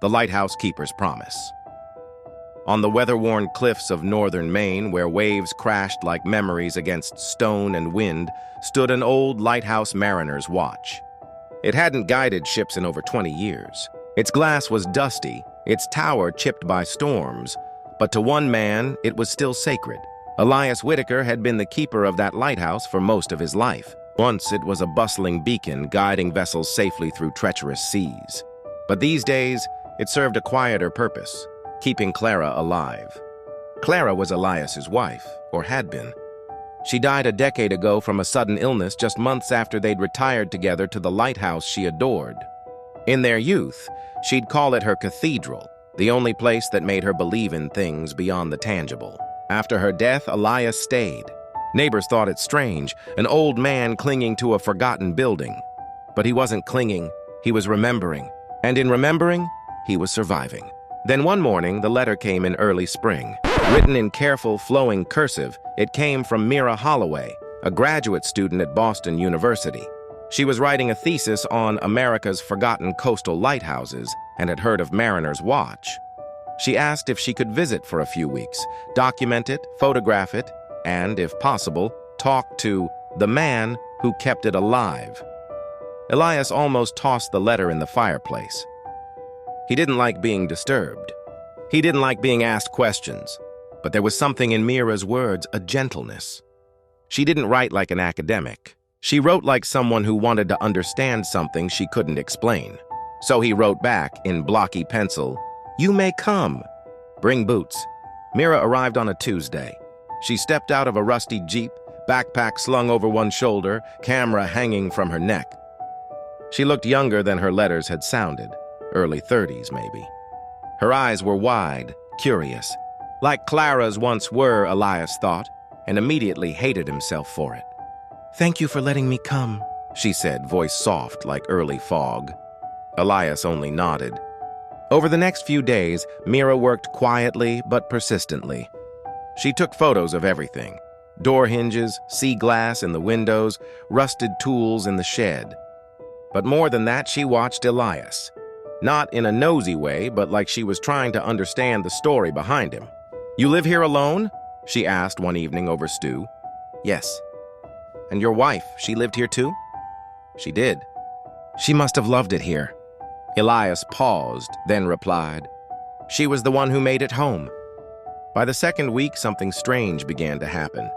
the lighthouse keeper's promise. On the weather-worn cliffs of northern Maine, where waves crashed like memories against stone and wind, stood an old lighthouse mariner's watch. It hadn't guided ships in over 20 years. Its glass was dusty, its tower chipped by storms, but to one man, it was still sacred. Elias Whitaker had been the keeper of that lighthouse for most of his life. Once it was a bustling beacon guiding vessels safely through treacherous seas. But these days, it served a quieter purpose, keeping Clara alive. Clara was Elias's wife, or had been. She died a decade ago from a sudden illness just months after they'd retired together to the lighthouse she adored. In their youth, she'd call it her cathedral, the only place that made her believe in things beyond the tangible. After her death, Elias stayed. Neighbors thought it strange, an old man clinging to a forgotten building. But he wasn't clinging, he was remembering. And in remembering, he was surviving. Then one morning, the letter came in early spring. Written in careful, flowing cursive, it came from Mira Holloway, a graduate student at Boston University. She was writing a thesis on America's forgotten coastal lighthouses and had heard of Mariner's Watch. She asked if she could visit for a few weeks, document it, photograph it, and, if possible, talk to the man who kept it alive. Elias almost tossed the letter in the fireplace. He didn't like being disturbed. He didn't like being asked questions. But there was something in Mira's words, a gentleness. She didn't write like an academic. She wrote like someone who wanted to understand something she couldn't explain. So he wrote back in blocky pencil, "You may come. Bring boots." Mira arrived on a Tuesday. She stepped out of a rusty Jeep, backpack slung over one shoulder, camera hanging from her neck. She looked younger than her letters had sounded, early 30s maybe. Her eyes were wide, curious, like Clara's once were, Elias thought, and immediately hated himself for it. "Thank you for letting me come," she said, voice soft like early fog. Elias only nodded. Over the next few days, Mira worked quietly but persistently. She took photos of everything: door hinges, sea glass in the windows, rusted tools in the shed. But more than that, she watched Elias. Not in a nosy way, but like she was trying to understand the story behind him. "You live here alone?" she asked one evening over stew. "Yes." "And your wife, she lived here too?" "She did." "She must have loved it here." Elias paused, then replied, "She was the one who made it home." By the second week, something strange began to happen.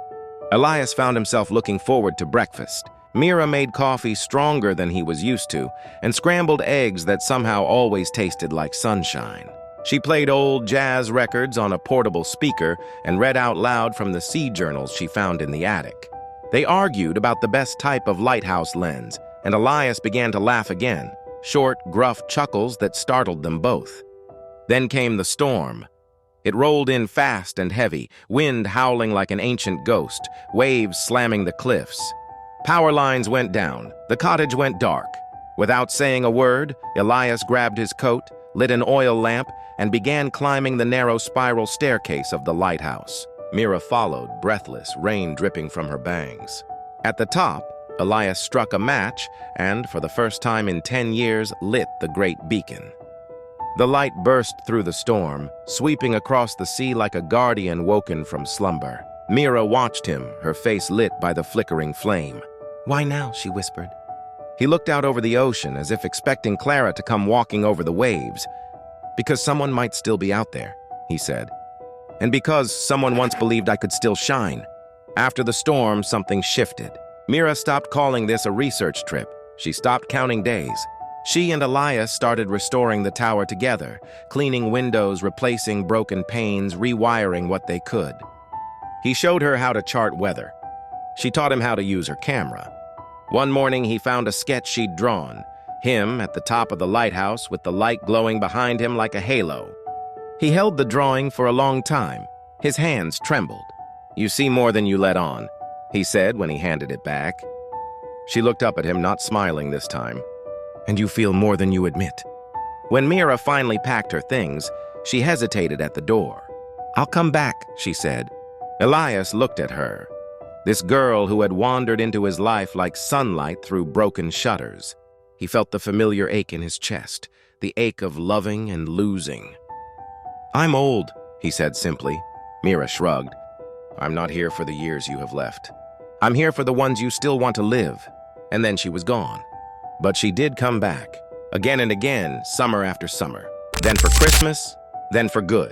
Elias found himself looking forward to breakfast. Mira made coffee stronger than he was used to, and scrambled eggs that somehow always tasted like sunshine. She played old jazz records on a portable speaker and read out loud from the sea journals she found in the attic. They argued about the best type of lighthouse lens, and Elias began to laugh again, short, gruff chuckles that startled them both. Then came the storm. It rolled in fast and heavy, wind howling like an ancient ghost, waves slamming the cliffs. Power lines went down. The cottage went dark. Without saying a word, Elias grabbed his coat, lit an oil lamp, and began climbing the narrow spiral staircase of the lighthouse. Mira followed, breathless, rain dripping from her bangs. At the top, Elias struck a match and, for the first time in 10 years, lit the great beacon. The light burst through the storm, sweeping across the sea like a guardian woken from slumber. Mira watched him, her face lit by the flickering flame. "Why now?" she whispered. He looked out over the ocean as if expecting Clara to come walking over the waves. "Because someone might still be out there," he said. "And because someone once believed I could still shine." After the storm, something shifted. Mira stopped calling this a research trip. She stopped counting days. She and Elias started restoring the tower together, cleaning windows, replacing broken panes, rewiring what they could. He showed her how to chart weather. She taught him how to use her camera. One morning, he found a sketch she'd drawn, him at the top of the lighthouse with the light glowing behind him like a halo. He held the drawing for a long time. His hands trembled. "You see more than you let on," he said when he handed it back. She looked up at him, not smiling this time. "And you feel more than you admit." When Mira finally packed her things, she hesitated at the door. "I'll come back," she said. Elias looked at her. This girl who had wandered into his life like sunlight through broken shutters. He felt the familiar ache in his chest, the ache of loving and losing. "I'm old," he said simply. Mira shrugged. "I'm not here for the years you have left. I'm here for the ones you still want to live." And then she was gone. But she did come back, again and again, summer after summer. Then for Christmas, then for good.